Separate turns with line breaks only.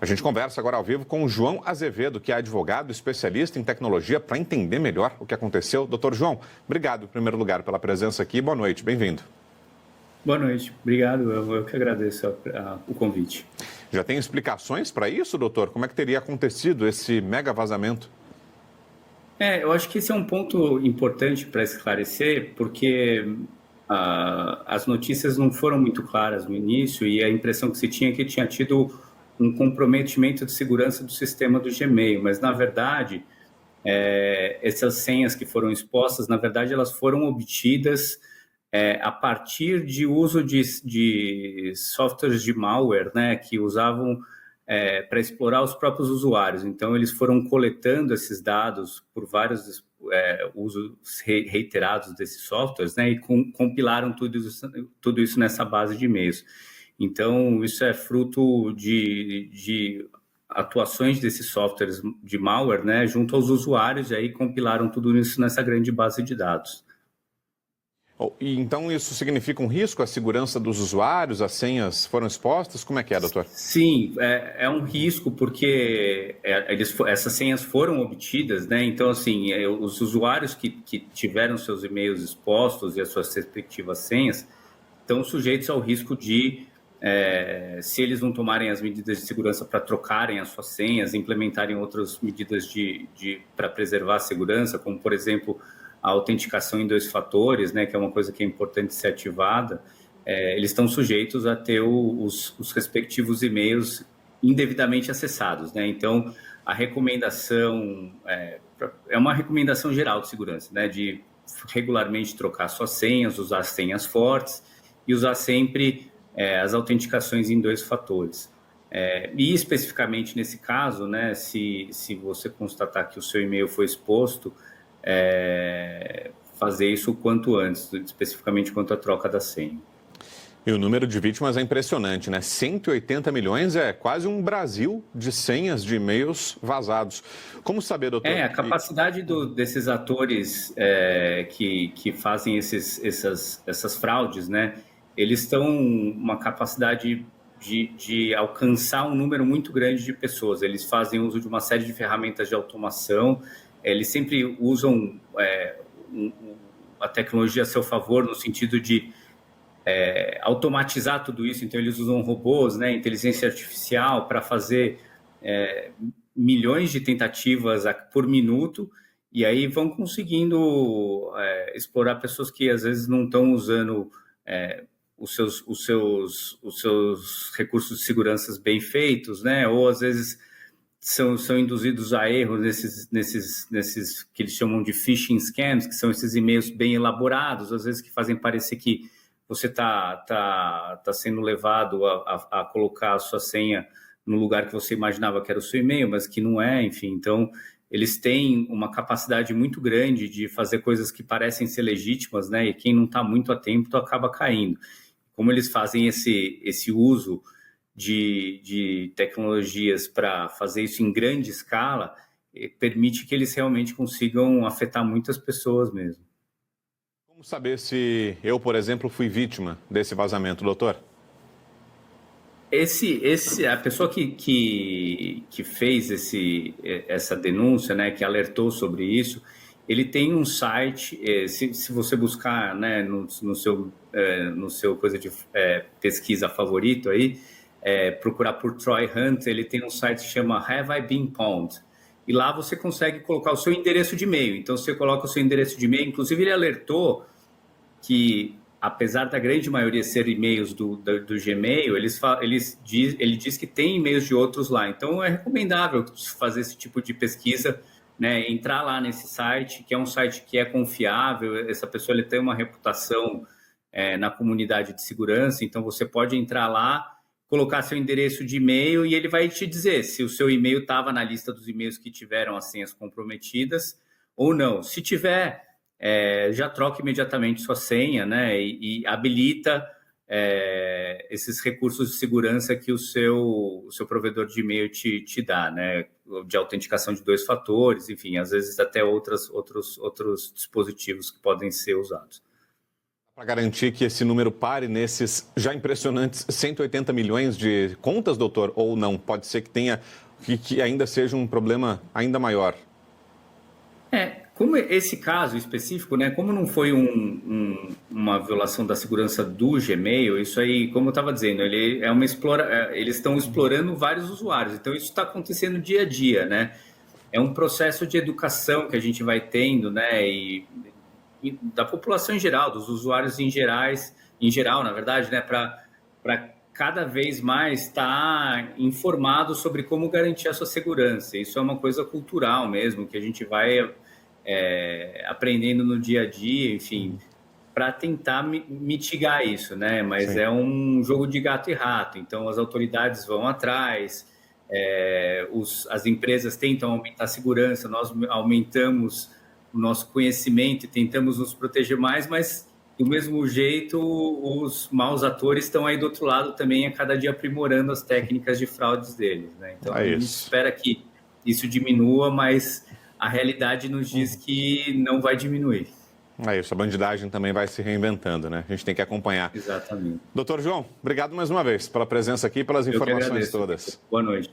A gente conversa agora ao vivo com o João Azevedo, que é advogado especialista em tecnologia, para entender melhor o que aconteceu. Doutor João, obrigado em primeiro lugar pela presença aqui. Boa noite, bem-vindo.
Boa noite, obrigado. Eu que agradeço o convite.
Já tem explicações para isso, doutor? Como é que teria acontecido esse mega vazamento?
Eu acho que esse é um ponto importante para esclarecer, porque as notícias não foram muito claras no início e a impressão que se tinha é que tinha tido um comprometimento de segurança do sistema do Gmail, mas na verdade essas senhas que foram expostas, na verdade elas foram obtidas a partir de uso de softwares de malware, né, que usavam para explorar os próprios usuários. Então, eles foram coletando esses dados por vários usos reiterados desses softwares, né, e compilaram tudo isso nessa base de e-mails. Então, isso é fruto de atuações desses softwares de malware, né, junto aos usuários, e aí compilaram tudo isso nessa grande base de dados.
E então isso significa um risco à segurança dos usuários? As senhas foram expostas? Como é que é, doutor?
Sim, é um risco porque essas senhas foram obtidas, né? Então, assim, os usuários que tiveram seus e-mails expostos e as suas respectivas senhas estão sujeitos ao risco de, se eles não tomarem as medidas de segurança para trocarem as suas senhas, implementarem outras medidas para preservar a segurança, como, por exemplo, a autenticação em 2 fatores, né, que é uma coisa que é importante ser ativada, eles estão sujeitos a ter os respectivos e-mails indevidamente acessados, né? Então, a recomendação é uma recomendação geral de segurança, né, de regularmente trocar suas senhas, usar senhas fortes e usar sempre as autenticações em 2 fatores. E especificamente nesse caso, né, se você constatar que o seu e-mail foi exposto, fazer isso o quanto antes, especificamente quanto à troca da senha.
E o número de vítimas é impressionante, né? 180 milhões é quase um Brasil de senhas de e-mails vazados. Como saber, doutor?
A capacidade desses atores que fazem essas fraudes, né? Eles estão uma capacidade de alcançar um número muito grande de pessoas. Eles fazem uso de uma série de ferramentas de automação. Eles sempre usam a tecnologia a seu favor, no sentido de automatizar tudo isso. Então, eles usam robôs, né, inteligência artificial, para fazer milhões de tentativas por minuto, e aí vão conseguindo explorar pessoas que, às vezes, não estão usando os seus recursos de segurança bem feitos, né, ou, às vezes, são induzidos a erros nesses que eles chamam de phishing scams, que são esses e-mails bem elaborados, às vezes que fazem parecer que você tá sendo levado a colocar a sua senha no lugar que você imaginava que era o seu e-mail, mas que não é, enfim. Então, eles têm uma capacidade muito grande de fazer coisas que parecem ser legítimas, né? E quem não está muito atento acaba caindo. Como eles fazem esse uso de tecnologias para fazer isso em grande escala, permite que eles realmente consigam afetar muitas pessoas mesmo.
Como saber se eu, por exemplo, fui vítima desse vazamento, doutor?
A pessoa que fez essa denúncia, né, que alertou sobre isso, ele tem um site, se você buscar, né, no seu coisa de pesquisa favorito aí, procurar por Troy Hunt, ele tem um site que chama Have I Been Pwned? E lá você consegue colocar o seu endereço de e-mail. Então, você coloca o seu endereço de e-mail. Inclusive, ele alertou que, apesar da grande maioria ser e-mails do Gmail, ele diz que tem e-mails de outros lá. Então, é recomendável fazer esse tipo de pesquisa, né? Entrar lá nesse site, que é um site que é confiável. Essa pessoa ele tem uma reputação na comunidade de segurança. Então, você pode entrar lá, colocar seu endereço de e-mail e ele vai te dizer se o seu e-mail estava na lista dos e-mails que tiveram as senhas comprometidas ou não. Se tiver, já troca imediatamente sua senha, né, e habilita esses recursos de segurança que o seu provedor de e-mail te dá, né, de autenticação de 2 fatores, enfim, às vezes até outros dispositivos que podem ser usados.
Para garantir que esse número pare nesses já impressionantes 180 milhões de contas, doutor, ou não? Pode ser que tenha, que ainda seja um problema ainda maior.
Como esse caso específico, né, como não foi uma violação da segurança do Gmail, isso aí, como eu estava dizendo, eles estão explorando vários usuários, então isso está acontecendo dia a dia, né? É um processo de educação que a gente vai tendo, né, e da população em geral, dos usuários em geral, na verdade, né, para cada vez mais estar informado sobre como garantir a sua segurança. Isso é uma coisa cultural mesmo, que a gente vai aprendendo no dia a dia, enfim, para tentar mitigar isso, né? Mas
Sim.
é um jogo de gato e rato, então as autoridades vão atrás, as empresas tentam aumentar a segurança, nós aumentamos o nosso conhecimento e tentamos nos proteger mais, mas do mesmo jeito os maus atores estão aí do outro lado também, a cada dia aprimorando as técnicas de fraudes deles, né? Então a gente espera que isso diminua, mas a realidade nos diz que não vai diminuir.
É isso, a bandidagem também vai se reinventando, né? A gente tem que acompanhar.
Exatamente.
Doutor João, obrigado mais uma vez pela presença aqui e pelas informações todas.
Boa noite.